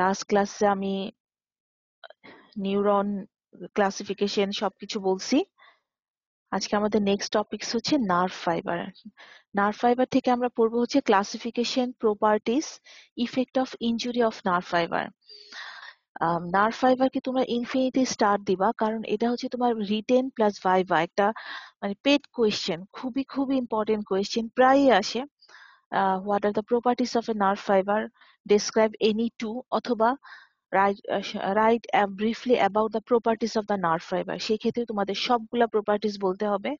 Last ক্লাসে আমি neuron classification সবকিছু বলছি। আজকে আমাদের নেক্সট টপিকস হচ্ছে নার্ভ ফাইবার। নার্ভ ফাইবার থেকে আমরা পড়বো হচ্ছে classification, properties, effect of injury of nerve fibre. Nerve ফাইবারকে তোমরা ইনফিনিটি স্টার দিবা, কারণ এটা হচ্ছে তোমার রিটেন প্লাস ভাইভা, একটা মানে পেড কোয়েশ্চেন, খুবই খুবই ইম্পর্টেন্ট কোয়েশ্চেন, প্রায়ই আসে। What are the properties of a nerve fibre, describe any two, অথবা write briefly about the properties of the nerve fibre. সেই ক্ষেত্রে তোমাদের সবগুলা প্রপার্টিস বলতে হবে।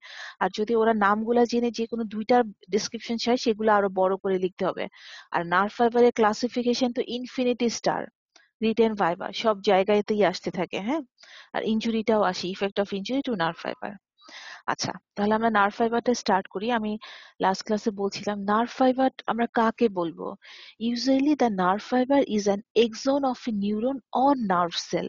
আর যদি ওরা নামগুলা জেনে যে কোনো দুইটার ডিসক্রিপশন চায়, সেগুলো আরো বড় করে লিখতে হবে। আর নার্ভ ফাইবারের ক্লাসিফিকেশন তো ইনফিনিটি স্টার, রিটেন, ভাইবা সব জায়গাতেই আসতে থাকে। হ্যাঁ, আর ইনজুরিটাও আসে, effect of injury to nerve fibre. আচ্ছা, তাহলে আমরা নার্ভ ফাইবারটা স্টার্ট করি। আমি লাস্ট ক্লাসে বলছিলাম নার্ভ ফাইবার আমরা কাকে বলবো। Usually the nerve fibre is an axon of a neuron or nerve cell.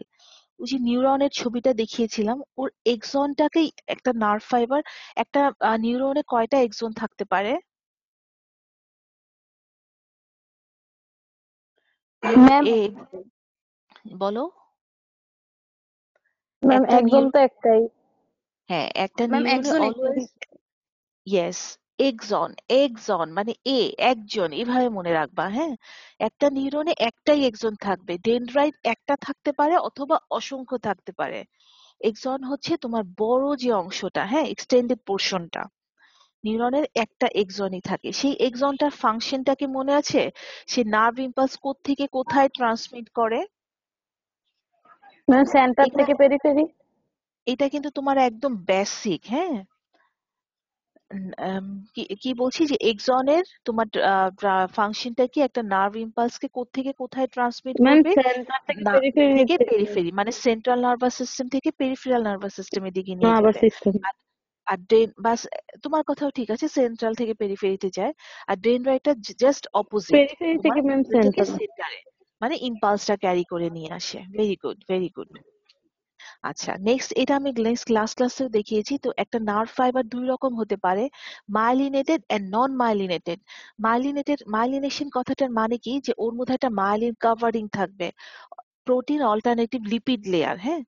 ওই যে নিউরনের ছবিটা দেখিয়েছিলাম, ওর এক্সনটাকেই একটা নার্ভ ফাইবার। একটা নিউরনে কয়টা এক্সন থাকতে পারে? ম্যাম এ বলো। ম্যাম একটা একজন নিউরন, তো একটাই। হ্যাঁ একটা ম্যাম নিউরনে একজন অলওয়েজ, একটাই। ইয়েস, এক্সন, এক্সন মানে একজন, এভাবে মনে রাখবা। হ্যাঁ, একটা নিউরনে একটাই এক্সন থাকবে। ডেনড্রাইট একটা থাকতে পারে অথবা অসংখ্য থাকতে পারে। এক্সন হচ্ছে তোমার বড় যে অংশটা, হ্যাঁ এক্সটেন্ডেড পোর্শনটা। নিউরনের একটা এক্সনই থাকে। সেই এক্সনটার ফাংশনটা কি মনে আছে? সে নার্ভ ইম্পালস থেকে কোথায় ট্রান্সমিট করে? ম্যাম সেন্টার এটা থেকে পেরিফেরি। এটা কিন্তু তোমার একদম বেসিক। হ্যাঁ, কি কি বলছি যে এক্সনের তোমার ফাংশনটা কি, একটা নার্ভ ইম্পালস কে কোত্থেকে কোথায় ট্রান্সমিট ম্যাম করবে? সেন্টার থেকে না, পেরিফেরি থেকে নির্দেশ। পেরিফেরি, মানে সেন্ট্রাল নার্ভাস সিস্টেম থেকে পেরিফেরাল নার্ভাস সিস্টেমের দিকে না নিয়ে আবার যাবে। সিস্টেম। আর আর বাস, তোমার কথাও ঠিক আছে, সেন্ট্রাল থেকে পেরিফেরিতে যায়। আর ডেনড্রাইটটা জাস্ট অপোজিট, পেরিফেরি তোমার থেকে ম্যাম উপরে থেকে সেন্টার। সেন্টারে, মানে ইম্পালসটা ক্যারি করে নিয়ে আসে। Very good, very good. আচ্ছা, নেক্সট, এটা আমি নেক্সট লাস্ট ক্লাসেও দেখিয়েছি। তো একটা নার্ভ ফাইবার দুই রকম হতে পারে, myelinated and non myelinated. Myelination কথাটার মানে কি, যে ওর মধ্যে একটা মাইলিন কাভারিং থাকবে, প্রোটিন অল্টারনেটিভ লিপিড লেয়ার। হ্যাঁ,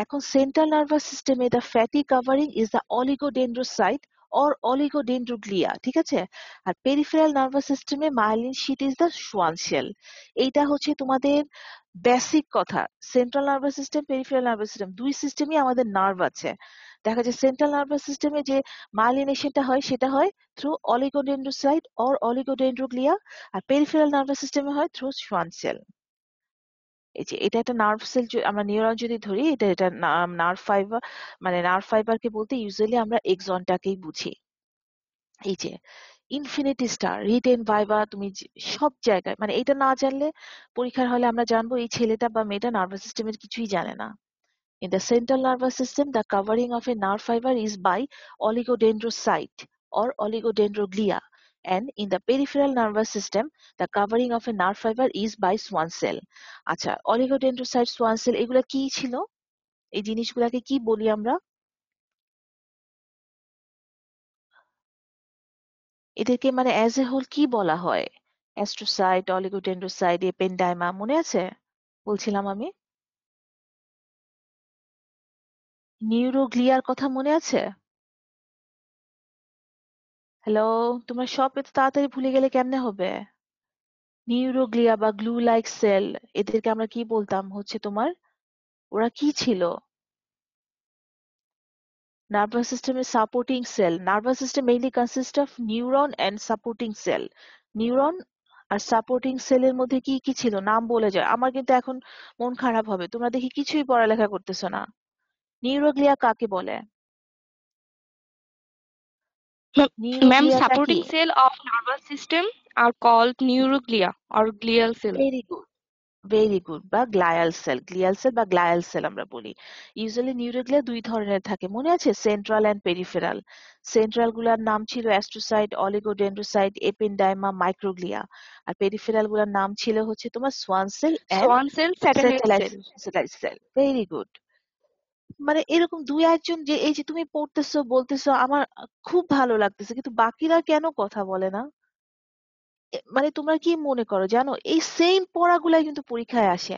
এখন সেন্ট্রাল নার্ভাস সিস্টেমে the fatty covering is the oligodendrocyte or oligodendroglia, ঠিক আছে। আর পেরিফেরাল নার্ভাস সিস্টেমে myelin sheath is the Schwann cell. এইটা হচ্ছে তোমাদের বেসিক কথা। Central nervous system, peripheral nervous system, দুই সিস্টেমই আমাদের নার্ভ আছে। দেখা যায় সেন্ট্রাল নার্ভাস সিস্টেমে যে মাইলিনেশনটা হয়, সেটা হয় থ্রু অলিগোডেন্ড্রোসাইট অর অলিগোডেন্ড্রোগ্লিয়া। আর পেরিফেরাল নার্ভাস সিস্টেমে হয় থ্রু সোয়ান সেল। এই যে এটা একটা নার্ভ সেল, আমরা নিউরন যদি ধরি, এটা এটা নার্ভ ফাইবার, মানে নার্ভ ফাইবারকে বলতে ইউজুয়ালি আমরা এক্সনটাকেই বুঝি। এই যে ইনফিনিটি স্টার, রিটেন, ভাইবা, তুমি সব জায়গায়, মানে এটা না জানলে পরীক্ষার হলে আমরা জানবো এই ছেলেটা বা মেয়েটা নার্ভাস সিস্টেমের কিছুই জানে না। In the central nervous system, the covering of a nerve fiber is by oligodendrocyte or oligodendroglia, and in the peripheral nervous system, the covering of a nerve fiber is by Schwann cell. আচ্ছা, oligodendrocyte, Schwann cell এগুলা কি ছিল? এই জিনিসগুলাকে কি বলি আমরা? এদেরকে মানে অ্যাজ এ হোল কি বলা হয়? অ্যাস্ট্রোসাইট, অলিগোডেন্ড্রোসাইট, এপেনডাইমা, মনে আছে বলছিলাম আমি? নিউরোগ্লিয়ার কথা মনে আছে? হ্যালো, তোমরা সব এত তাড়াতাড়ি ভুলে গেলে কেমনে হবে? নিউরোগ্লিয়া বা গ্লু লাইক সেল, এদেরকে আমরা কি বলতাম হচ্ছে তোমার, ওরা কি ছিল? নার্ভাস সিস্টেমের supporting cell. Nervous system mainly consist of neuron and supporting cell. Neuron আর সাপোর্টিং সেলের মধ্যে কি কি ছিল নাম বলে যায়। আমার কিন্তু এখন মন খারাপ হবে, তোমরা দেখি কিছুই পড়ালেখা করতেছো না। নিউরোগ্লিয়া কাকে বলে? Ma'am, নিউরোগ্লিয়াটা কি? supporting cell of nervous system are called neuroglia or glial cell. Very good, very good, বা গ্লায়াল সেল, গ্লিয়াল সেল বা গ্লায়াল সেল আমরা বলি। ইউজুয়ালি নিউরোগ্লিয়া দুই ধরনের থাকে, মনে আছে? Central and peripheral. সেন্ট্রাল গুলার নাম ছিল অ্যাস্ট্রোসাইট, অলিগোডেন্ড্রোসাইট, এপেনডাইমা, মাইক্রোগ্লিয়া। আর পেরিফেরাল গুলার নাম ছিল হচ্ছে তোমার Schwann cell and Schwann cell, satellite satellite cell. Satellite cell. Very good. মানে এরকম দুই একজন, যে এই যে তুমি পড়তেছো বলতেছো, আমার খুব ভালো লাগতেছে, কিন্তু বাকিরা কেন কথা বলে না? মানে তোমরা কি মনে করো জানো, এই সেম পড়াগুলাই কিন্তু পরীক্ষায় আসে।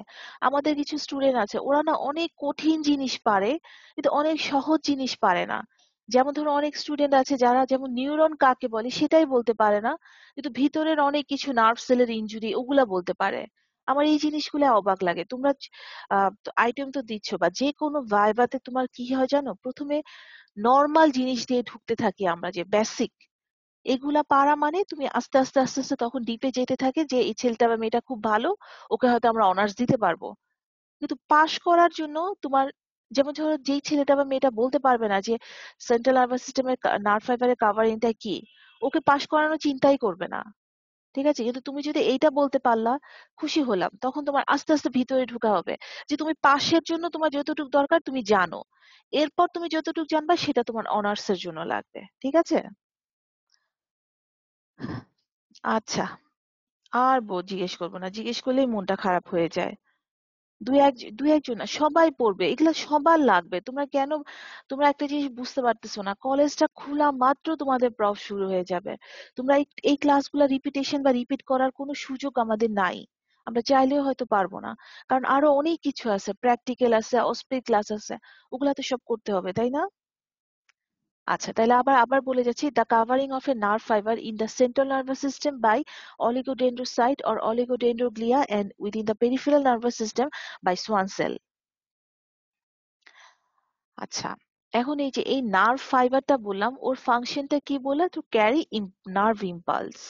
আমাদের কিছু স্টুডেন্ট আছে, ওরা না অনেক কঠিন জিনিস পারে কিন্তু অনেক সহজ জিনিস পারে না। যেমন ধরো অনেক স্টুডেন্ট আছে যারা যেমন নিউরন কাকে বলে সেটাই বলতে পারে না, কিন্তু ভিতরের অনেক কিছু নার্ভ সেলের ইনজুরি ওগুলা বলতে পারে। আমার এই জিনিসগুলো অবাক লাগে। তোমরা আইটেম তো দিচ্ছ বা যে কোনো ভাইভাতে তোমার কি হয় জানো, প্রথমে নর্মাল জিনিস দিয়ে ঢুকতে থাকি আমরা, যে বেসিক এগুলা পারা মানে তুমি আস্তে আস্তে আস্তে আস্তে তখন ডিপে যেতে থাকে যে এই ছেলেটা বা মেয়েটা খুব ভালো, ওকে হয়তো আমরা অনার্স দিতে পারবো। কিন্তু পাশ করার জন্য তোমার, যেমন ধরো যেই ছেলেটা বা মেয়েটা বলতে পারবে না যে সেন্ট্রাল নার্ভাস সিস্টেমের নার্ভ ফাইবারের কাভারিংটা কি, ওকে পাশ করানোর চিন্তাই করবে না। ঠিক আছে, কিন্তু তুমি যদি এইটা বলতে পারলা, খুশি হলাম, তখন তোমার আস্তে আস্তে ভিতরে ঢোকা হবে যে তুমি পাশের জন্য তোমার যতটুকু দরকার তুমি জানো, এরপর তুমি যতটুকু জানবা সেটা তোমার অনার্স এর জন্য লাগবে। ঠিক আছে, আচ্ছা, আর জিজ্ঞেস করবো না, জিজ্ঞেস করলেই মনটা খারাপ হয়ে যায়। দুই একজন না, সবাই পড়বে, এগুলা সবার লাগবে। তোমরা কেন, তোমরা একটা জিনিস বুঝতে পারতেছো না, কলেজটা খোলা মাত্র তোমাদের প্রব শুরু হয়ে যাবে। তোমরা এই ক্লাসগুলা রিপিটেশন বা রিপিট করার কোনো সুযোগ আমাদের নাই। আমরা চাইলেও হয়তো পারবো না, কারণ আরো অনেক কিছু আছে, প্র্যাকটিক্যাল আছে, অস্পেড ক্লাস আছে, ওগুলা তো সব করতে হবে, তাই না? আচ্ছা, তাহলে আবার আবার বলে যাচ্ছি, the covering of a nerve fibre in the central nervous system by oligodendrocyte or oligodendroglia and within the peripheral nervous system by Schwann cell. আচ্ছা, এখন এই যে এই নার্ভ ফাইবারটা বললাম, ওর ফাংশনটা কি বললাম, টু ক্যারি নার্ভ ইম্পালস।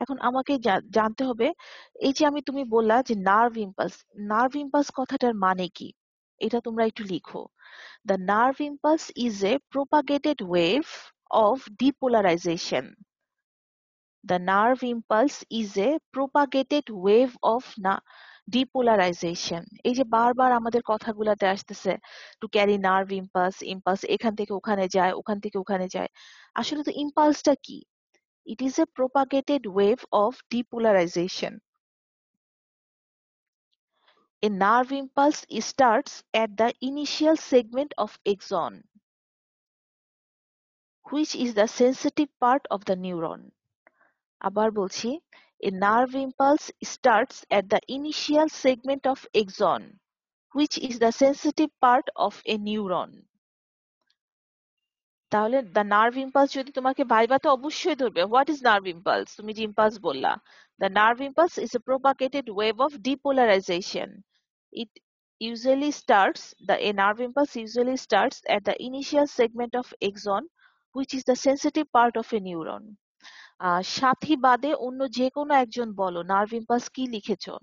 এখন আমাকে জানতে হবে, এই যে তুমি বললা যে নার্ভ ইম্পালস কথাটার মানে কি, এটা তোমরা একটু লিখো। The nerve impulse is a propagated wave of depolarization. The nerve impulse is a propagated wave of depolarization. এই যে বারবার আমাদের কথাগুলাতে আসতেছে, to carry nerve impulse, impulse এখান থেকে ওখানে যায়, ওখান থেকে ওখানে যায়। আসলে তো ইম্পালসটা কি? It is a propagated wave of depolarization. A nerve impulse starts at the initial segment of axon, which is the sensitive part of the neuron. আবার বলছি, a nerve impulse starts at the initial segment of axon, which is the sensitive part of a neuron. তাহলে the nerve impulse যদি তোমাকে ভাইভাতে অবশ্যই ধরবে, what is nerve impulse, তুমি যে impulse বললা, the nerve impulse is a propagated wave of depolarisation. It usually starts, a nerve impulse usually starts at the initial segment of axon, which is the sensitive part of a neuron. সাথী বাদে অন্য যে কোনো একজন বলো, nerve impulse কি লিখেছো?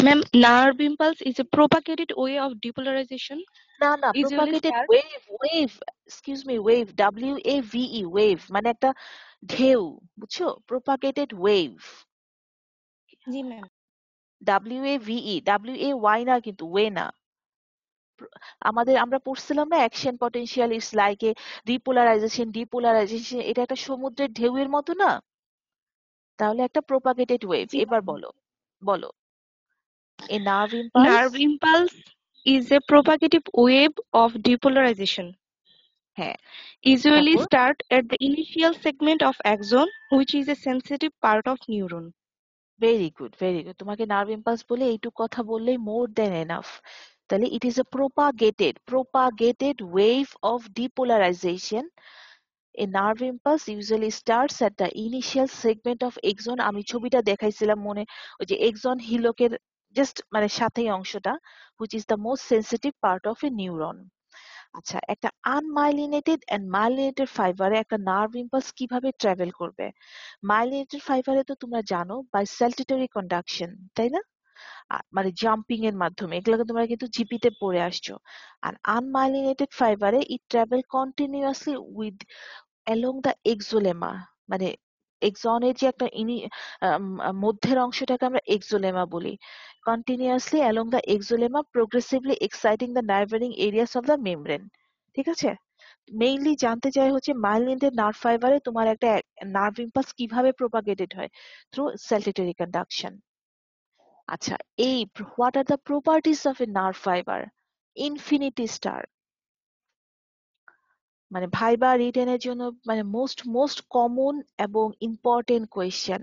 Ma'am, nerve impulse is a propagated way of depolarization. না না, Usually প্রোপাগেটেড start. Wave, excuse me, wave, WAVE, wave মানে একটা ঢেউ, বুঝছো? প্রোপাগেটেড ওয়েভ, জি ম্যাম। WAVE না, কিন্তু ওয়ে না। আমরা পড়ছিলাম না, action potential is like a depolarisation, এটা একটা সমুদ্রের ঢেউয়ের মতো না? তাহলে একটা প্রোপাগেটেড ওয়েভ। জি এবার ম্যাম। বলো, বলো, a nerve impulse. Nerve impulse is a propagative wave of depolarization. হ্যাঁ, Usually তারপর start at the initial segment of axon, which is a sensitive part of neuron. Very good, very good. তোমাকে nerve impulse বলে এইটুকু কথা বললেই more than enough. তাহলে it is a propagated wave of depolarisation. A nerve impulse usually starts at the initial segment of axon. আমি ছবিটা দেখাইছিলাম মনে, ওই যে এক্সন হিলকের জাস্ট মানে সাথেই অংশটা, which is the most sensitive part of a neuron. আচ্ছা, একটা আনমাইলিনেটেড এন্ড মাইলিনেটেড ফাইবারে একটা নার্ভ ইম্পালস কিভাবে ট্রাভেল করবে? মাইলিনেটেড ফাইবারে তো তোমরা জানো বাই স্যালটেটরি কন্ডাকশন, তাই না? মানে জাম্পিং এর মাধ্যমে, এগুলোকে তোমরা কিন্তু জিপিতে পড়ে আসছো। আর আনমাইলিনেটেড ফাইবারে it travel continuously with along the axolemma, মানে এক্সনের যে একটা মধ্যের অংশটাকে আমরা এক্সোলেমা বলি। Continuously along the axolemma, progressively exciting the neighbouring areas of the membrane. ঠিক আছে, মেইনলি জানতে চাই হচ্ছে মাইলিনেটেড নার্ভ ফাইবারে তোমার একটা নার্ভ ইম্পালস কিভাবে প্রোপাগেটেড হয়, থ্রু স্যালটেটরি কন্ডাকশন। আচ্ছা, এই what are the properties of a nerve fibre? Infinity star, মানে ভাইবা রিটেনের জন্য মানে মোস্ট কমন এবং ইম্পর্টেন্ট কোয়েশ্চেন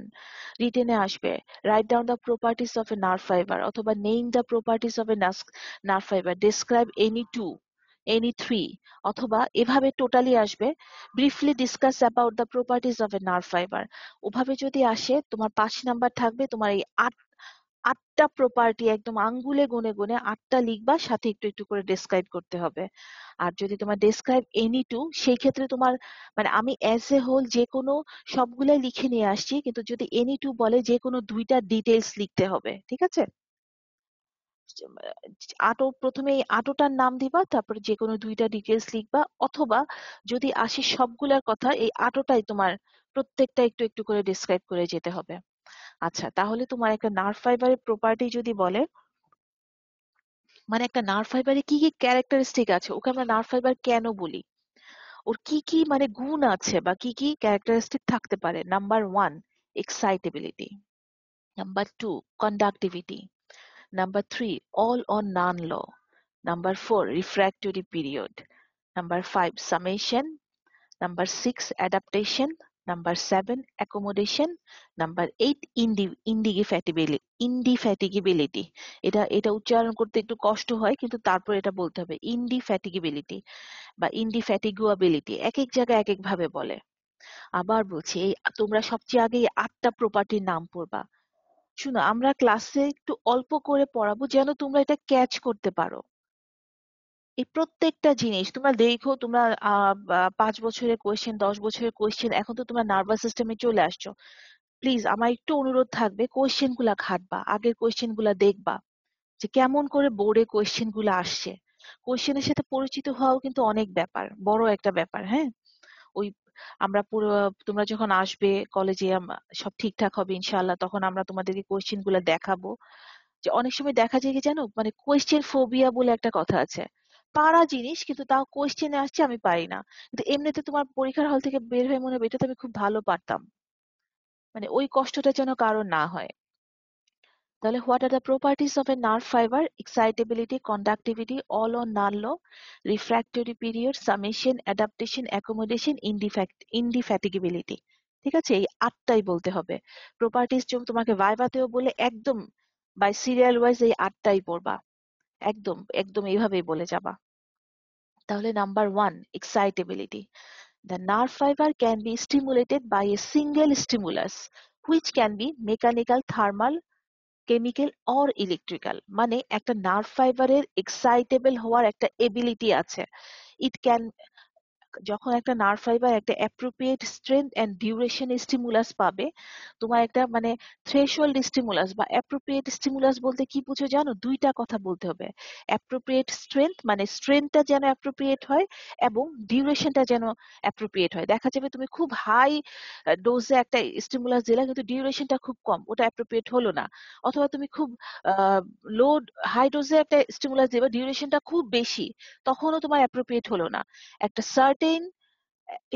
রিটেনে আসবে। Write down the properties of a nerve fibre, অথবা name the properties of a nerve fibre, describe any two, any three, অথবা এভাবে টোটালি আসবে briefly discuss about the properties of a nerve fibre. ওভাবে যদি আসে তোমার 5 নাম্বার থাকবে, তোমার এই আটটা প্রপার্টি একদম আঙ্গুলে গুনে গুনে আটটা লিখবা, সাথে একটু একটু করে ডেসক্রাইব করতে হবে। আর যদি তোমার ডেসক্রাইব এনি টু, সেই ক্ষেত্রে তোমার মানে আমি অ্যাজ এ হোল যে কোনো সবগুলাই লিখে নিয়ে আসছি, কিন্তু যদি এনি টু বলে যে কোনো দুইটা ডিটেলস লিখতে হবে, ঠিক আছে? আটো প্রথমে এই আটোটার নাম দিবা, তারপরে যে কোনো দুইটা ডিটেলস লিখবা, অথবা যদি আসে সবগুলার কথা, এই আটোটাই তোমার প্রত্যেকটা একটু একটু করে ডেসক্রাইব করে যেতে হবে। আচ্ছা, তাহলে তোমার একটা নার্ভ ফাইবারের প্রপার্টি যদি বলে, মানে একটা নার্ভ ফাইবারে কি কি ক্যারেক্টারিস্টিক আছে, ওকে আমরা নার্ভ ফাইবার কেন বলি, ওর কি কি মানে গুণ আছে বা কি কি ক্যারেক্টারিস্টিক থাকতে পারে। Number 1, excitability. Number 2, conductivity. Number 3, all or none law. Number 4, refractory period. Number 5, summation. Number 6, adaptation. Number 7, accommodation. Number 8, indefatigability. এটা এটা উচ্চারণ করতে একটু কষ্ট হয়, কিন্তু তারপর এটা বলতে হবে indefatigability বা indefatigability। এক এক জায়গায় এক এক ভাবে বলে। আবার বলছি, এই তোমরা সবচেয়ে আগে এই 8টা প্রপার্টির নাম পড়বা। শুনো, আমরা ক্লাসে একটু অল্প করে পড়াবো যেন তোমরা এটা ক্যাচ করতে পারো। এই প্রত্যেকটা জিনিস তোমরা দেখো, তোমরা 5 বছরের কোয়েশ্চেন, 10 বছরের কোয়েশ্চেন, এখন তো তোমরা নার্ভাস সিস্টেমে চলে আসছো। প্লিজ আমার একটু অনুরোধ থাকবে, কোয়েশ্চেন গুলা ঘাটবা, আগের কোয়েশ্চেন গুলা দেখবা যে কেমন করে বোর্ডে কোয়েশ্চেন গুলা আসছে। কোয়েশ্চেনের সাথে পরিচিত হওয়াও কিন্তু অনেক ব্যাপার, বড় একটা ব্যাপার। হ্যাঁ, ওই আমরা পুরো, তোমরা যখন আসবে কলেজে, সব ঠিকঠাক হবে ইনশাআল্লাহ, তখন আমরা তোমাদেরকে কোয়েশ্চেন গুলা দেখাবো। যে অনেক সময় দেখা যায় কি জানো, মানে কোয়েশ্চেন ফোবিয়া বলে একটা কথা আছে, পারা জিনিস কিন্তু তাও কোয়েশ্চেনে আসছে আমি পারি না, কিন্তু এমনিতে তোমার পরীক্ষার হল থেকে বের হয়ে মনে হবে এটা তো আমি খুব ভালো পারতাম। মানে ওই কষ্টটা যেন কারো না হয়। তাহলে what are the properties of a nerve fibre? Excitability, conductivity, all or none law, refractory period, summation, adaptation, accommodation, indefatigability. ঠিক আছে, এই 8টাই বলতে হবে। প্রপার্টিস তোমাকে ভাইভাতেও বলে একদম বাই সিরিয়াল ওয়াইজ এই 8টাই পড়বা, একদম একদম এইভাবেই বলে যাবা। তাহলে number 1, excitability. The nerve fiber can be stimulated by a single stimulus, which can be mechanical, thermal, chemical or electrical. মানে একটা নার্ভ ফাইবারের এক্সাইটেবল হওয়ার একটা এবিলিটি আছে। ইট ক্যান, যখন একটা নার্ভ ফাইবার একটা appropriate strength and duration stimulus পাবে, তোমার একটা মানে থ্রেশহোল্ড স্টিমুলাস বা অ্যাপ্রোপ্রিয়েট স্টিমুলাস বলতে কি বুঝো জানো? দুইটা কথা বলতে হবে। অ্যাপ্রোপ্রিয়েট স্ট্রেংথ মানে স্ট্রেংথটা যেন অ্যাপ্রোপ্রিয়েট হয়, এবং ডিউরেশনটা যেন অ্যাপ্রোপ্রিয়েট হয়। দেখা যাবে তুমি খুব হাই ডোজে একটা স্টিমুলাস দিলা, কিন্তু ডিউরেশনটা খুব কম, ওটা অ্যাপ্রোপ্রিয়েট হলো না। অথবা তুমি খুব লো হাই ডোজে একটা স্টিমুলাস দিবা, ডিউরেশনটা খুব বেশি, তখনও তোমার অ্যাপ্রোপ্রিয়েট হলো না। একটা সার্টেন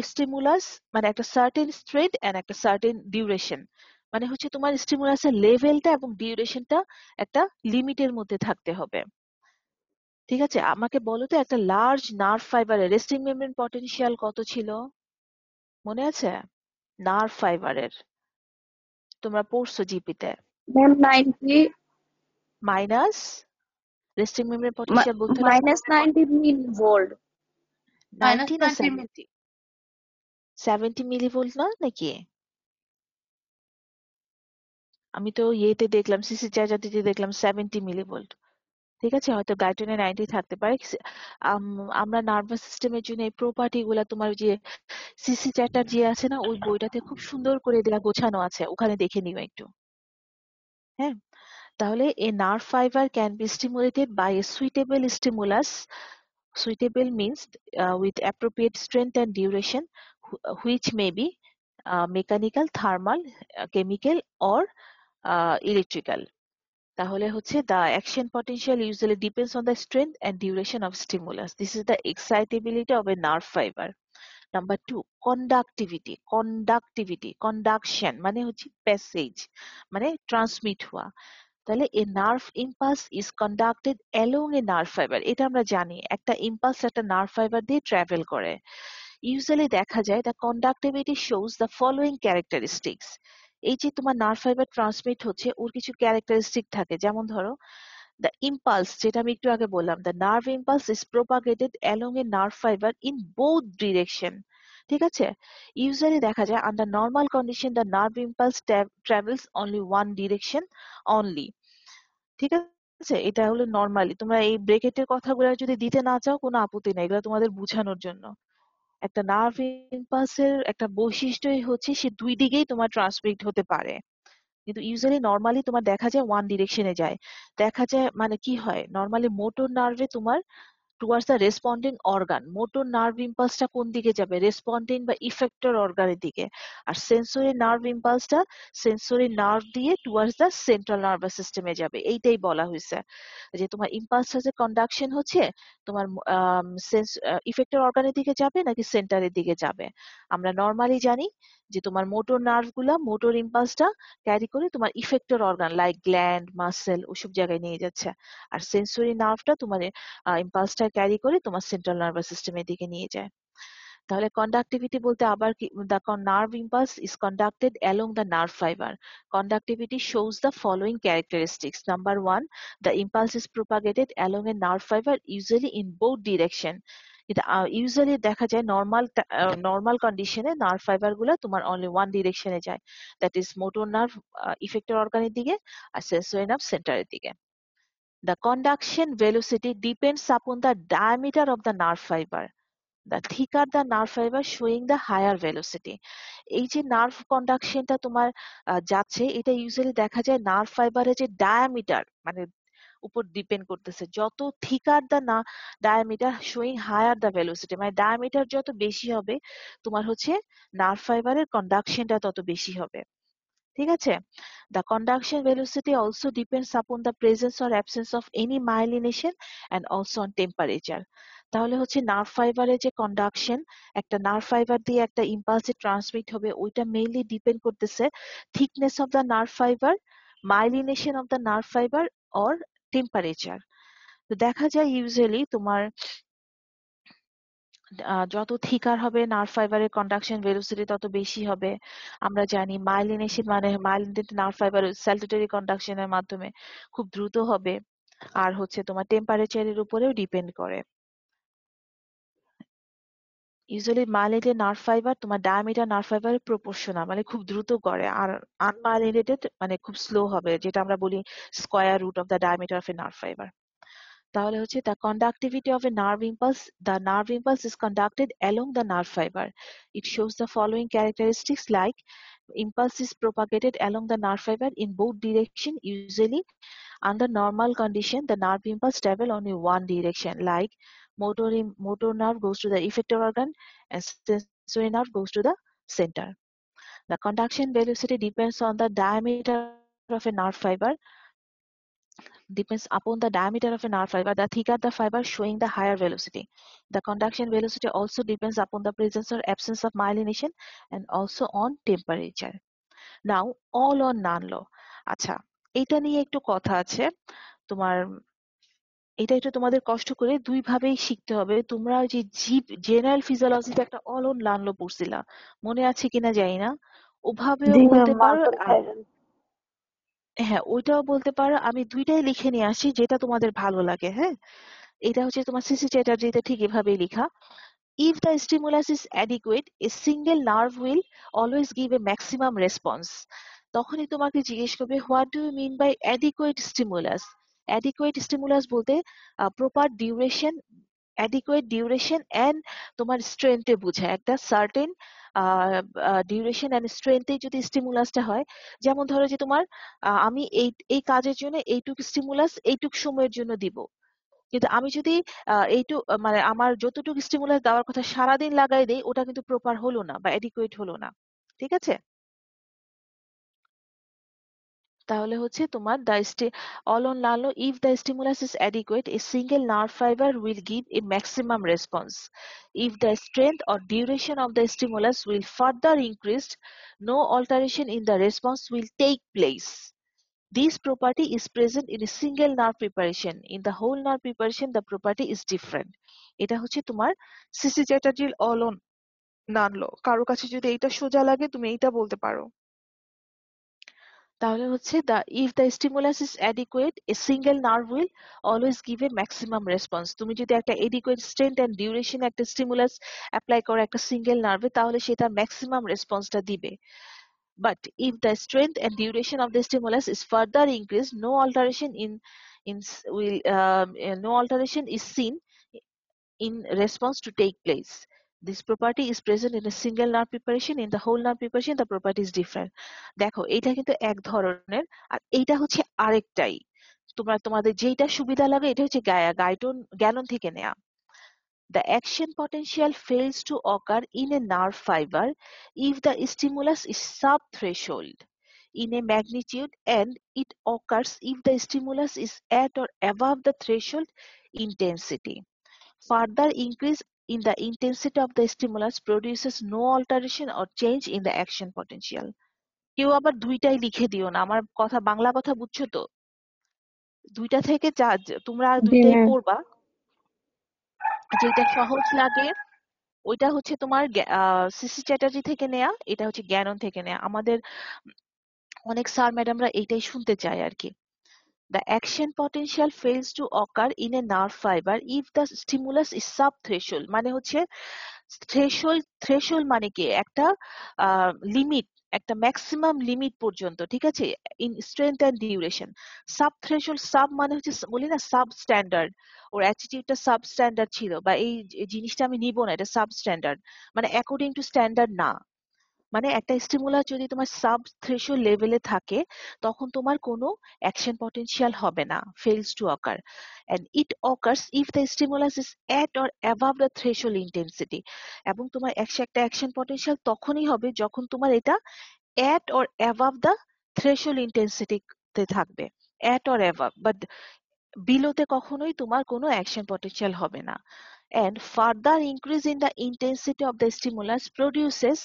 স্টিমুলাস মানে একটা সার্টেন স্ট্রেংথ এন্ড একটা সার্টেন ডিউরেশন, মানে হচ্ছে তোমার স্টিমুলাসের লেভেলটা এবং ডিউরেশনটা একটা লিমিটের মধ্যে থাকতে হবে। ঠিক আছে, আমাকে বলো তো, একটা লার্জ নার্ভ ফাইবারের রেস্টিং মেমব্রেন পটেনশিয়াল কত ছিল? মনে আছে? নার্ভ ফাইবারের তোমরা পড়ছো জিপিতে। Ma'am 90 minus resting membrane potential বলতে হলে माइनस 90 मिलीवोल्ट। 90 না 70? 70 মিলিভোল্ট না নাকি? আমি তো ইয়েতে দেখলাম, সিসি চার্জারটিতে দেখলাম 70 মিলিভোল্ট। ঠিক আছে, হয়তো গাইডলাইনে 90 থাকতে পারে। আমরা নার্ভাস সিস্টেমের জন্য এই প্রপার্টি গুলা তোমার ওই যে সিসি চ্যাটার্জি আছে না, ওই বইটাতে খুব সুন্দর করে দেয়া গোছানো আছে, ওখানে দেখে নিও একটু। হ্যাঁ, তাহলে a nerve fibre can be stimulated by a suitable stimulus. Suitable means with appropriate strength and duration, which may be mechanical, thermal, chemical or electrical. তাহলে হচ্ছে the action potential usually depends on the strength and duration of stimulus. This is the excitability of a nerve fiber. Number 2, conductivity. Conduction মানে হচ্ছে passage, মানে transmit হওয়া। তাহলে a nerve impulse is conducted along a nerve fiber, এটা আমরা জানি, একটা impulse একটা নার্ভ ফাইবার দিয়ে ট্রাভেল করে। ইউজুয়ালি দেখা যায় the conductivity shows the following characteristics. এই যে তোমার নার্ভ ফাইবার ট্রান্সমিট হচ্ছে ওর কিছু ক্যারেক্টারিস্টিক থাকে, যেমন ধরো দ্য ইম্পালস, যেটা আমি একটু আগে বললাম, the nerve impulse is প্রোপাগেটেড along A nerve fibre in both direction. ঠিক আছে, ইউজুয়ালি দেখা যায় under normal condition the nerve impulse travels only one direction only. ঠিক আছে, এটা হলো নর্মালি। তোমরা এই ব্রেকেটের কথাগুলো যদি দিতে না চাও কোনো আপত্তি নেই, এগুলো তোমাদের বোঝানোর জন্য। একটা নার্ভ ইম্পালসের একটা বৈশিষ্ট্যই হচ্ছে সে দুই দিকেই তোমার ট্রান্সমিট হতে পারে, কিন্তু ইউজুয়ালি নর্মালি তোমার দেখা যায় ওয়ান ডিরেকশনে যায়। দেখা যায় মানে কি হয়, নর্মালি মোটর নার্ভে তোমার towards the responding organ, motor nerve ইম্পালসটা কোন দিকে যাবে, রেসপন্ডিং বা ইফেক্টর অর্গানের দিকে। আর সেন্সরি নার্ভ ইম্পালসটা সেন্সরি নার্ভ দিয়ে টুয়ার্ডস দ্য সেন্ট্রাল নার্ভাস সিস্টেমে যাবে। এইটাই বলা হয়েছে যে তোমার ইম্পালসটা যে কন্ডাকশন হচ্ছে তোমার ইফেক্টর অর্গানের দিকে যাবে নাকি সেন্টারের দিকে যাবে। আমরা নর্মালি জানি যে তোমার মোটর নার্ভ গুলা মোটর ইম্পালসটা ক্যারি করে তোমার effector organ like gland muscle ওসব জায়গায় নিয়ে যাচ্ছে, আর সেন্সরি নার্ভটা তোমার ইম্পালসটা ক্যারি করে তোমার সেন্ট্রাল নার্ভাস সিস্টেমের দিকে নিয়ে যায়। তাহলে কন্ডাক্টিভিটি বলতে আবার কি, the nerve impulse is conducted along the nerve fibre. Conductivity shows the following characteristics. Number one, the impulse is propagated along a nerve fiber usually in both direction. এটা usually দেখা যায় নর্মাল কন্ডিশনে nerve fibre গুলা তোমার only one ডিরেকশনে যায়, that is motor nerve effector অর্গানের দিকে আর সেন্সরি নার্ভ সেন্টারের দিকে। The conduction velocity depends upon the diameter of the nerve fiber. The thicker the nerve fiber showing the higher velocity. এই যে নার্ভ কন্ডাকশনটা তোমার যাচ্ছে, এটা ইউজুয়ালি দেখা যায় নার্ভ ফাইবারের যে ডায়ামিটার মানে উপর ডিপেন্ড করতেছে। যত থিকার দ্য না diameter showing higher the velocity, মানে ডায়ামিটার যত বেশি হবে তোমার হচ্ছে নার্ভ ফাইবারের কন্ডাকশনটা তত বেশি হবে। ঠিক আছে, the conduction velocity also depends upon the presence or absence of any myelination and also on temperature. তাহলে হচ্ছে নার্ভ ফাইবারের যে কন্ডাকশন, একটা নার্ভ ফাইবার দিয়ে একটা ইম্পালসে ট্রান্সমিট হবে, ওইটা মেইনলি ডিপেন্ড করতেছে thickness of the nerve fibre, myelination of the nerve fibre or temperature. তো দেখা যায় ইউজুয়ালি তোমার যত থিকার হবে নার্ভ ফাইবারের কন্ডাকশন ভেলোসিটি তত বেশি হবে। আমরা জানি মাইলিনেশন মানে মাইলিনেটেড নার্ভ ফাইবার স্যালুটেটরি কন্ডাকশনের মাধ্যমে খুব দ্রুত হবে। আর হচ্ছে তোমার টেম্পারেচারের উপরেও ডিপেন্ড করে। ইউজুয়ালি মাইলিনেটেড নার্ভ ফাইবার তোমার ডায়ামিটার নার্ভ ফাইবারের প্রপোর্শনাল, মানে খুব দ্রুত করে, আর আনমাইলিনেটেড মানে খুব স্লো হবে, যেটা আমরা বলি square root of the diameter of a nerve fibre. তাহলে হচ্ছে the conductivity of a nerve impulse, the nerve impulse is conducted along the nerve fiber. It shows the following characteristics like impulse is propagated along the nerve fiber in both direction. Usually under normal condition the nerve impulse travel only one direction, like motor nerve goes to the effector organ and sensory nerve goes to the center. The conduction velocity depends on the diameter of a nerve fiber, depends upon the diameter of a nerve fiber. The thicker the fiber, showing the higher velocity. The conduction velocity also depends upon the presence or absence of myelination and also on temperature. Now, all or none law. আচ্ছা, এটা নিয়ে একটু কথা আছে তোমার। এটা একটু তোমাদের কষ্ট করে দুই ভাবেই শিখতে হবে। তোমরা যে জীব জেনারেল ফিজিওলজিতে একটা অল অন নান ল পড়ছিলা, মনে আছে কিনা জানি না, ওভাবেও জি ম্যাম, বলতে পারো। Morkel iron. হ্যাঁ, ওইটাও বলতে পারো। আমি দুইটাই লিখে নিয়ে আসি, যেটা তোমাদের ভালো লাগে। হ্যাঁ, এটা হচ্ছে তোমার সিসি চ্যাটার্জিতে ঠিক এভাবেই লেখা। If the stimulus is adequate, a single nerve will always give a maximum response. তখনই তোমাকে জিজ্ঞেস করবে what do you mean by adequate stimulus. Adequate stimulus বলতে proper duration, adequate duration and তোমার স্ট্রেংথে বোঝায়। একটা সার্টেন ডিউরেশন এন্ড স্ট্রেংথে যদি স্টিমুলাসটা হয়, যেমন ধরো যে তোমার আমি এই এই কাজের জন্য এইটুকু স্টিমুলাস এইটুকু সময়ের জন্য দিব, কিন্তু আমি যদি মানে আমার যতটুকু স্টিমুলাস দেওয়ার কথা সারাদিন লাগাই দেই, ওটা কিন্তু প্রপার হলো না বা অ্যাডিকুয়েট হলো না। ঠিক আছে, তাহলে হচ্ছে তোমার all on lalo, if the stimulus is adequate, a single nerve fiber will give a maximum response. If the strength or duration of the stimulus will further increase, no alteration in the response will take place. This property is present in a single nerve preparation. In the whole nerve preparation, the property is different. এটা হচ্ছে তোমার CC চ্যাটার্জির all on নানলো। কারো কাছে যদি এইটা সোজা লাগে তুমি এইটা বলতে পারো। তাহলে হচ্ছে if the stimulus is adequate, a single nerve will always give a maximum response. তুমি যদি একটা adequate strength and duration একটা stimulus apply করো একটা single nerve তাহলে সেটা maximum response টা দিবে। But if the strength and duration of the stimulus is further increased, no alteration is seen in response to take place. This property is present in a single nerve preparation. In the whole nerve preparation, the property is different. দেখো এটা কিন্তু এক ধরনের আর এইটা হচ্ছে আরেকটাই। তোমাদের যেটা সুবিধা লাগে এটা হচ্ছে গ্যানন থেকে নেয়া। The action potential fails to occur in a nerve fiber if the stimulus is sub-threshold in a magnitude, and it occurs if the stimulus is at or above the threshold intensity. Further increase in the intensity of the stimulus produces no alteration or change in the action potential. কেউ আবার দুইটাই লিখে দিও না, আমার কথা বাংলা কথা বুঝছো তো? দুইটা থেকে তোমরা জি দুইটাই ম্যাম। পড়বা, যেটা সহজ লাগে ওইটা হচ্ছে তোমার সিসি চ্যাটার্জি থেকে নেয়া, এটা হচ্ছে জ্ঞানন থেকে নেয়া। আমাদের অনেক স্যার ম্যাডামরা এইটাই শুনতে চায় আর কি। The action potential fails to occur in a nerve fiber if the stimulus is sub-threshold. মানে হচ্ছে threshold মানে কি একটা লিমিট, একটা ম্যাক্সিমাম লিমিট পর্যন্ত, ঠিক আছে, in strength and duration. Sub threshold, sub মানে হচ্ছে বলি না সাব স্ট্যান্ডার্ড, ওর অ্যাটিটিউডটা সাব স্ট্যান্ডার্ড ছিল, বা এই জিনিসটা আমি নিব না, এটা সাব স্ট্যান্ডার্ড মানে অ্যাকর্ডিং টু স্ট্যান্ডার্ড না। মানে একটা স্টিমুলাস যদি তোমার সাব থ্রেশহোল্ড লেভেলে থাকে তখন তোমার কোনো অ্যাকশন পটেনশিয়াল হবে না, fails to occur, and it occurs if the stimulus is at or above the threshold intensity. এবং তোমার একটা অ্যাকশন পটেনশিয়াল তখনই হবে যখন তোমার এটা at or above the threshold intensity তে থাকবে, এট অর অ্যাবাভ, বাট বিলোতে কখনোই তোমার কোনো অ্যাকশন পটেনশিয়াল হবে না। And further increase in the intensity of the stimulus produces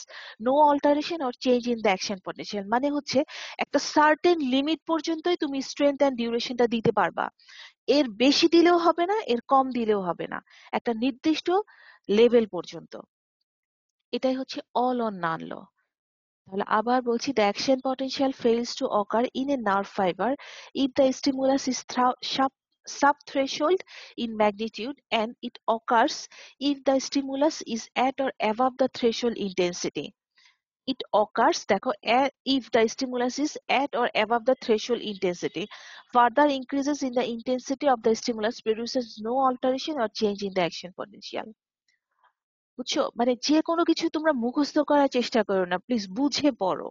no alteration or change in the action potential. মানে হচ্ছে একটা সার্টেন লিমিট পর্যন্তই তুমি স্ট্রেংথ এন্ড ডিউরেশনটা দিতে পারবা, এর বেশি দিলেও হবে না, এর কম দিলেও হবে না, একটা নির্দিষ্ট লেভেল পর্যন্ত। এটাই হচ্ছে অল অর নান ল। তাহলে আবার বলছি, the action potential fails to occur in a nerve fiber if the stimulus is subthreshold in magnitude, and it occurs if the stimulus is at or above the threshold intensity. It occurs, দেখো, if the stimulus is at or above the threshold intensity. Further increases in the intensity of the stimulus produces no alteration or change in the action potential. বুঝছো? মানে যে কোনো কিছু তোমরা মুখস্থ করার চেষ্টা করো না, প্লিজ বুঝে পড়ো।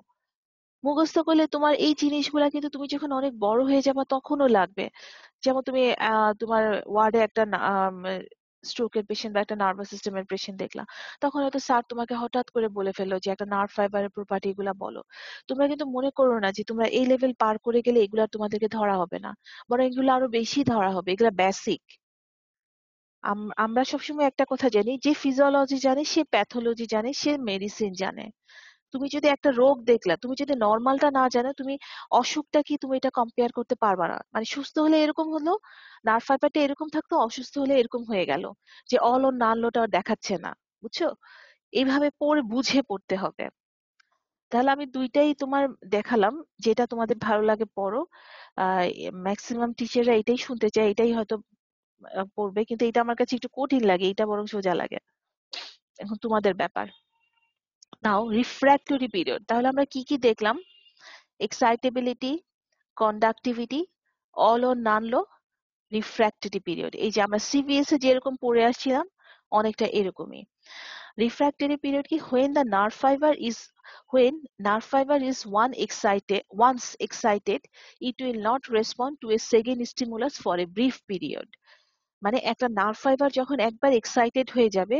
মুখস্থ করলে তোমার এই জিনিসগুলা কিন্তু তুমি যখন অনেক বড় হয়ে যাবে তখনও লাগবে। যেমন তুমি তোমার ওয়ার্ডে একটা স্ট্রোকের পেশেন্ট বা একটা নার্ভাস সিস্টেমের পেশেন্ট দেখলা, তখন হয়তো স্যার তোমাকে হঠাৎ করে বলে ফেললো যে একটা নার্ভ ফাইবারের প্রপার্টি এগুলা বলো। তোমরা কিন্তু মনে করো না যে তোমরা এই লেভেল পার করে গেলে এগুলা তোমাদেরকে ধরা হবে না, বরং এগুলো আরো বেশি ধরা হবে, এগুলা বেসিক। আমরা সবসময় একটা কথা জানি, যে ফিজিওলজি জানে সে প্যাথোলজি জানে, সে মেডিসিন জানে। তুমি যদি একটা রোগ দেখলা, তুমি যদি নর্মালটা না জানো, তুমি অসুখটা কি তুমি এটা কম্পেয়ার করতে পারবা না। মানে সুস্থ হলে এরকম হলো, নার্ভ ফাইবারটা এরকম থাকতো, অসুস্থ হলে এরকম হয়ে গেল, যে অল ও নাল ওটা দেখাচ্ছে না। বুঝছো? এইভাবে পড়ে বুঝে পড়তে হবে। তাহলে আমি দুইটাই তোমার দেখালাম, যেটা তোমাদের ভালো লাগে পড়ো। ম্যাক্সিমাম টিচাররা এটাই শুনতে চায়, এটাই হয়তো পড়বে, কিন্তু এটা আমার কাছে একটু কঠিন লাগে, এটা বরং সোজা লাগে। এখন তোমাদের ব্যাপার। নাও রিফ্র্যাক্টরি পিরিয়ড, তাহলে আমরা কি কি দেখলাম? এক্সাইটেবিলিটি, কন্ডাক্টিভিটি, অল ও নান লো, রিফ্র্যাক্টরি পিরিয়ড। এই যে আমরা সিভিএস এ যেরকম পড়ে আসছিলাম অনেকটা এরকমই। রিফ্র্যাক্টরি পিরিয়ড কি? When nerve fiber is once excited, it will not respond to a second stimulus for a brief period. মানে একটা নার্ভ ফাইবার যখন একবার এক্সাইটেড হয়ে যাবে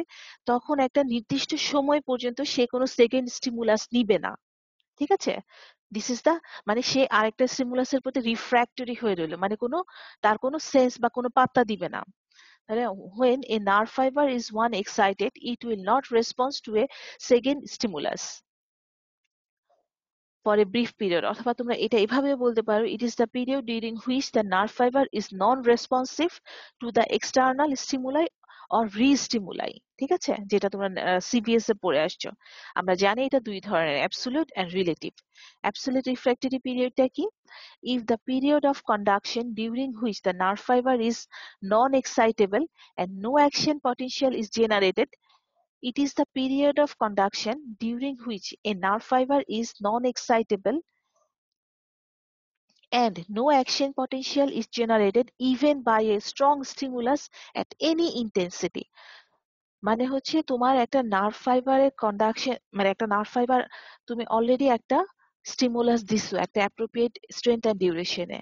তখন একটা নির্দিষ্ট সময় পর্যন্ত সে কোনো সেকেন্ড স্টিমুলাস নিবে না, ঠিক আছে? দিস ইজ দা, মানে সে আরেকটা স্টিমুলাসের প্রতি রিফ্র্যাক্টরি হয়ে রইল, মানে তার কোনো সেন্স বা কোনো পাত্তা দিবে না। তাহলে when a nerve fiber is one excited, it will not respond to a second stimulus for a brief period, অথবা তোমরা এটা এভাবে বলতে পারো, it is the period during which the nerve fiber is non-responsive to the external stimuli or re-stimuli, ঠিক আছে, যেটা তোমরা সিবিএস এ পড়ে আসছো। আমরা জানি এটা দুই ধরনের, absolute and relative. Absolute refractory পিরিয়ডটা কি? If the period of conduction during which the nerve fiber is non-excitable and no action potential is generated, it is the period of conduction during which a nerve fiber is non-excitable and no action potential is generated even by a strong stimulus at any intensity. মানে হচ্ছে তোমার একটা nerve ফাইবারের conduction, মানে একটা nerve fibre তুমি already একটা stimulus দিছো একটা অ্যাপ্রোপ্রিয়েট স্ট্রেংথ এন্ড ডিউরেশনে,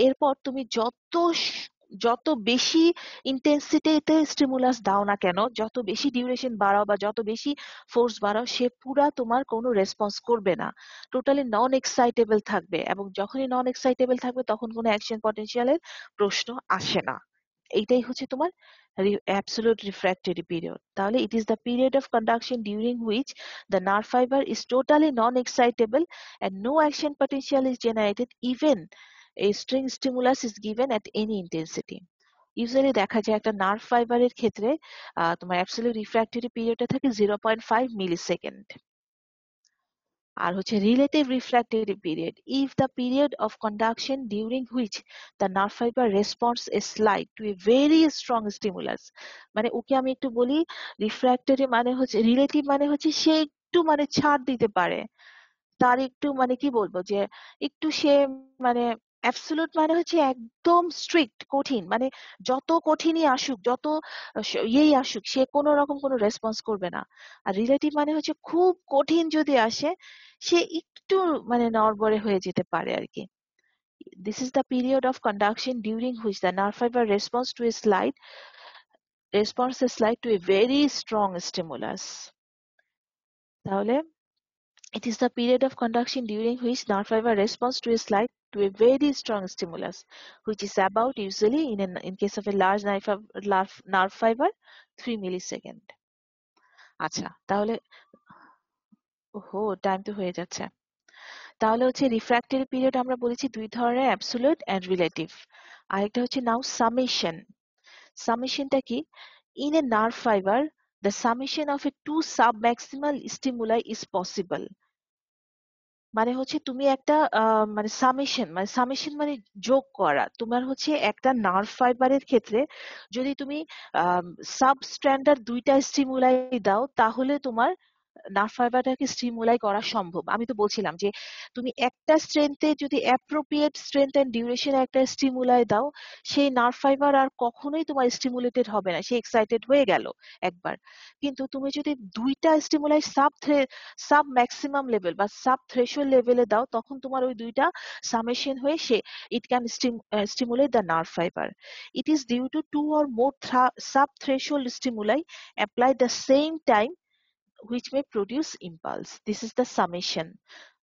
এরপর তুমি যত বেশি ইন্টেন্সিটিতে স্টিমুলাস দাও না কেন, যত বেশি ডিউরেশন বাড়াও বা যত বেশি ফোর্স বাড়াও, সে পুরা তোমার কোনো রেসপন্স করবে না, টোটালি নন এক্সাইটেবল থাকবে। এবং যখনই নন এক্সাইটেবল থাকবে তখন কোনো অ্যাকশন পটেনশিয়ালের প্রশ্ন আসে না। এইটাই হচ্ছে তোমার অ্যাবসোলিউট রিফ্র্যাক্টরি পিরিয়ড। তাহলে it is the period of conduction during which the nerve fibre is totally non excitable and no action potential is generated even a string stimulus is given at any intensity. Usually দেখা যায় একটা nerve ফাইবারের ক্ষেত্রে তোমার absolute refractory পিরিয়ডটা থাকে 0.5 millisecond. আর হচ্ছে relative refractory period, if the period of conduction during which the nerve fibre response A slide two a very strong stimulus. মানে ওকে আমি একটু বলি, রিফ্র্যাক্টরি মানে হচ্ছে, রিলেটিভ মানে হচ্ছে সে একটু মানে ছাড় দিতে পারে, তার একটু মানে কি বলবো যে একটু সে মানে, অ্যাবসোলুট মানে হচ্ছে একদম স্ট্রিক্ট কঠিন, মানে যত কঠিনই আসুক, যত ইয়েই আসুক, সে কোনো রকম কোনো রেসপন্স করবে না। আর রিলেটিভ মানে হচ্ছে খুব কঠিন যদি আসে, সে একটু মানে নড়বড়ে হয়ে যেতে পারে আর কি। This is the period of conduction during which the nerve fibre response to a very strong stimulus. তাহলে it is the period of conduction during which nerve fiber responds to a slight to a very strong stimulus, which is about usually in case of a large nerve fiber 3 millisecond. আচ্ছা তাহলে, ওহো time তো হয়ে যাচ্ছে। তাহলে হচ্ছে refractory period আমরা বলেছি দুই ধরনের, অ্যাবসোলিউট এন্ড রিলেটিভ। আরেকটা হচ্ছে নাও সামেশন। সামেশনটা কি? In a nerve fiber, the summation of a two submaximal stimuli is possible. মানে হচ্ছে তুমি একটা সামেশন মানে যোগ করা। তোমার হচ্ছে একটা নার্ভ ফাইবারের ক্ষেত্রে যদি তুমি সাব স্ট্যান্ডার্ড দুইটা স্টিমুলাই দাও, তাহলে তোমার নার্ভ ফাইবারটাকে স্টিমুলাই করা সম্ভব। আমি তো বলছিলাম যে তুমি একটা স্ট্রেংথে যদি অ্যাপ্রোপ্রিয়েট স্ট্রেংথ এন্ড ডিউরেশনে একটা স্টিমুলাই দাও, সেই নার্ভ ফাইবার আর কখনোই তোমার স্টিমুলেটেড হবে না, সে এক্সাইটেড হয়ে গেল একবার। কিন্তু তুমি যদি দুইটা স্টিমুলাই সাব ম্যাক্সিমাম লেভেল বা সাব থ্রেশহোল্ড লেভেলে দাও, তখন তোমার ওই দুইটা সামেশন হয়ে সে it can stimulate the nerve fiber. It is due to two or more sub-threshold stimuli applied the same time which may produce impulse. This is the summation.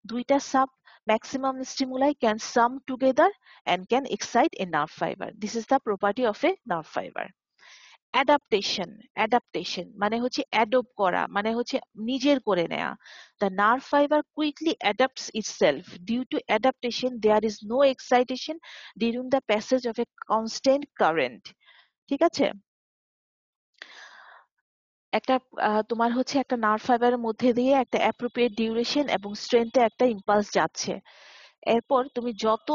Duita sub maximum stimuli can sum together and can excite a nerve fiber. This is the property of a nerve fiber. Adaptation মানে হচ্ছে adopt করা, মানে হচ্ছে নিজের করে নেয়া। The nerve fiber quickly adapts itself. Due to adaptation, there is no excitation during the passage of a constant current. ঠিক আছে? একটা তোমার হচ্ছে একটা নার্ভ ফাইবারের মধ্যে দিয়ে একটা অ্যাপ্রোপ্রিয়েট ডিউরেশন এবং স্ট্রেংথে একটা ইম্পালস যাচ্ছে, এরপর তুমি যত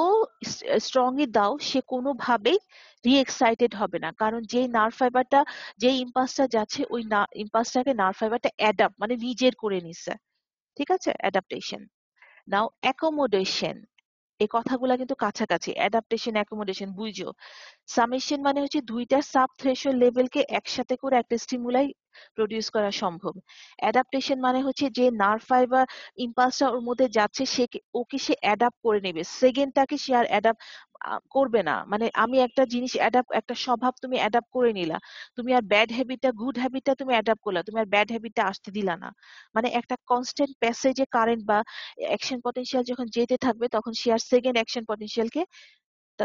স্ট্রংই দাও সে কোনোভাবেই রি এক্সাইটেড হবে না, কারণ যে নার্ভ ফাইবারটা, যে ইম্পালসটা যাচ্ছে, ওই ইম্পালসটাকে নার্ভ ফাইবারটা অ্যাডাপ্ট মানে নিজের করে নিচ্ছে। ঠিক আছে, অ্যাডাপ্টেশন। নাও অ্যাকোমোডেশন, এই কথাগুলা কিন্তু কাছাকাছি, অ্যাডাপ্টেশন অ্যাকোমোডেশন বুঝো। সামেশন মানে হচ্ছে দুইটা সাব থ্রেশহোল্ড লেভেলকে একসাথে করে একটা স্টিমুলাই প্রডিউস করা সম্ভব। অ্যাডাপ্টেশন মানে হচ্ছে যে নার্ভ ফাইবার ইম্পালসটা ওর মধ্যে যাচ্ছে, ওকে সে অ্যাডাপ্ট করে নেবে, সেকেন্ডটাকে সে আর অ্যাডাপ্ট করবে না। মানে আমি একটা জিনিস একটা স্বভাব তুমি অ্যাডাপ্ট করে নিলা, তুমি আর ব্যাড হ্যাবিটটা গুড হ্যাবিটটা তুমি অ্যাডাপ্ট করলা, তুমি আর ব্যাড হ্যাবিটটা আসতে দিলা না। মানে একটা কনস্ট্যান্ট প্যাসেজে কারেন্ট বা অ্যাকশন পটেনশিয়াল যখন যেতে থাকবে, তখন সে আর সেকেন্ড অ্যাকশন পটেনশিয়ালকে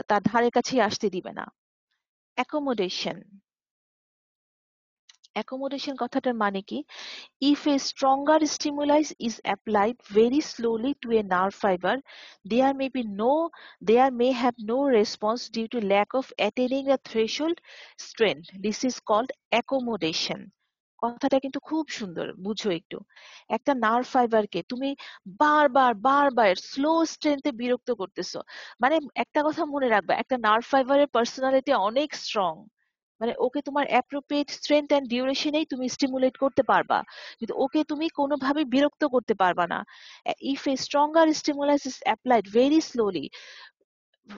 তার ধারে কাছেই আসতে দিবে না। অ্যাকোমোডেশন অ্যাকোমোডেশন কথাটার মানে কি? If a stronger stimulus is applied very slowly to a nerve fiber, there may have no response due to lack of attaining the threshold strength. This is called accommodation. কথাটা কিন্তু খুব সুন্দর, বুঝো একটু। একটা নার্ভ ফাইবারকে তুমি বারবার বারবার স্লো স্ট্রেংথে বিরক্ত করতেছো, মানে একটা কথা মনে রাখবা, একটা নার্ভ ফাইবারের পার্সোনালিটি অনেক স্ট্রং, মানে ওকে তোমার অ্যাপ্রোপ্রিয়েট স্ট্রেংথ এন্ড ডিউরেশনেই তুমি স্টিমুলেট করতে পারবা, কিন্তু ওকে তুমি কোনোভাবে বিরক্ত করতে পারবা না। If A stronger stimulus is applied very slowly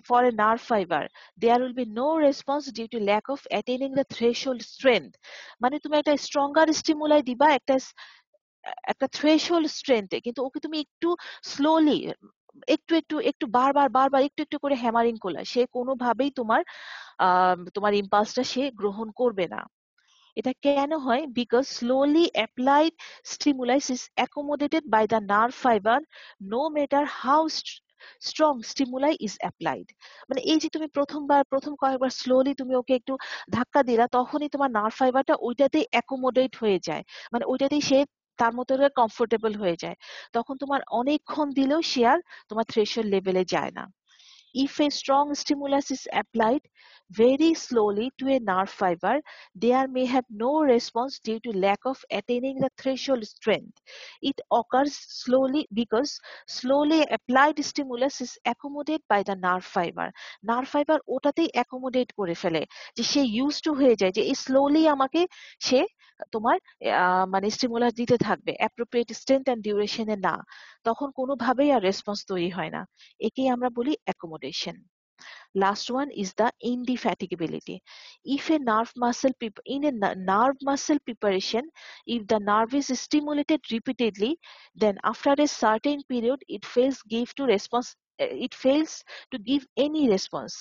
for a nerve fiber, there will be no response due to lack of attaining the threshold strength. মানে তুমি একটা স্ট্রঙ্গার স্টিমুলাই দিবা একটা একটা থ্রেশহোল্ড স্ট্রেংথে, কিন্তু ওকে তুমি একটু স্লোলি, একটু একটু একটু বারবার বারবার একটু একটু করে হ্যামারিং করলা, সে কোনোভাবেই তোমার ইম্পালসটা সে গ্রহণ করবে না। এটা কেন হয়? Because slowly applied stimulus is accommodated by the nerve fibre no matter how strong stimuli is applied. মানে এই যে তুমি প্রথম কয়েকবার স্লোলি তুমি ওকে একটু ধাক্কা দিলা, তখনই তোমার নার্ভ ফাইবারটা ওইটাতেই অ্যাকোমোডেট হয়ে যায়, মানে ওইটাতেই সে তার মতো কমফোর্টেবল হয়ে যায়। তখন তোমার অনেকক্ষণ দিলেও সে আর তোমার থ্রেশহোল্ড লেভেলে যায় না। If a strong stimulus is applied very slowly to a nerve fiber, there may have no response due to lack of attaining the threshold strength. It occurs slowly because slowly applied stimulus is accommodated by the nerve fiber. Nerve fiber ওটাতেই accommodate করে ফেলে, যে সে used to হয়ে যায় যে এই slowly আমাকে সে তোমার মানে স্টিমুলাস দিতে থাকবে, অ্যাপ্রোপ্রিয়েট স্ট্রেংথ এন্ড ডিউরেশনে না, তখন কোনোভাবেই আর রেসপন্স তৈরি হয় না। একেই আমরা বলি accommodation. Last one is the indefatigability. If a nerve muscle in a nerve muscle preparation, if the nerve is stimulated repeatedly, then after a certain period it fails to give any response.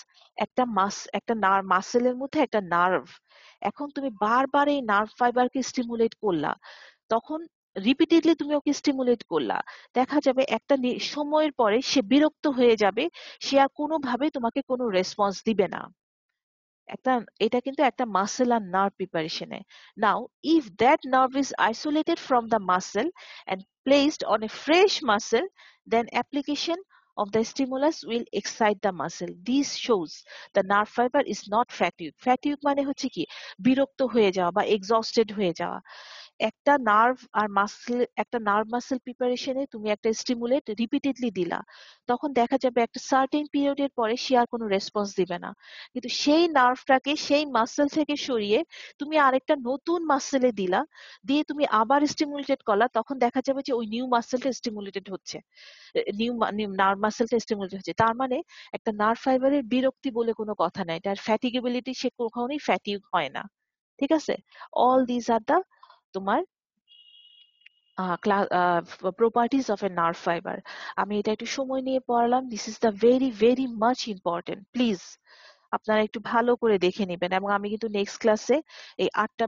একটা মাসেলের মধ্যে একটা nerve, এখন তুমি বারবার এই nerve ফাইবারকে stimulate করলা, তখন রিপিটেডলি তুমি ওকে স্টিমুলেট করলা, দেখা যাবে একটা সময়ের পরে সে বিরক্ত হয়ে যাবে, সে আর কোনোভাবে তোমাকে কোনো রেসপন্স দিবে না। এটা কিন্তু একটা মাসেল আর নার্ভ প্রিপারেশনে। Now if that nerve is isolated from the muscle and placed on a fresh muscle, then application of the stimulus will excite the muscle. This shows the nerve fiber is not fatigue. Fatigue মানে হচ্ছে কি, বিরক্ত হয়ে যাওয়া বা exhausted হয়ে যাওয়া। একটা নার্ভ মাসেল প্রিপারেশনে তুমি একটা স্টিমুলেট রিপিটেডলি দিলা, তখন দেখা যাবে একটা সার্টেন পিরিয়ডের পরে সে আর কোনো রেসপন্স দিবে না, কিন্তু সেই নার্ভটাকে সেই মাসেল থেকে সরিয়ে তুমি আরেকটা নতুন মাসেলে দিলা, দিয়ে তুমি আবার স্টিমুলেটেড করলা, তখন দেখা যাবে যে ওই নিউ মাসেলটা স্টিমুলেটেড হচ্ছে, নিউ নার্ভ মাসেলটা স্টিমুলেটেড হচ্ছে। তার মানে একটা নার্ভ ফাইবারের বিরক্তি বলে কোনো কথা নাই, তার ফ্যাটিগেবিলিটি সে কখনোই ফ্যাটিগ হয় না। ঠিক আছে? অল দিজ আর দা তোমার properties of a nerve fibre. আমি এটা একটু সময় নিয়ে পড়ালাম। This is the very very much important. Please আপনারা একটু ভালো করে দেখে নেবেন, এবং আমি কিন্তু নেক্সট ক্লাসে এই 8টা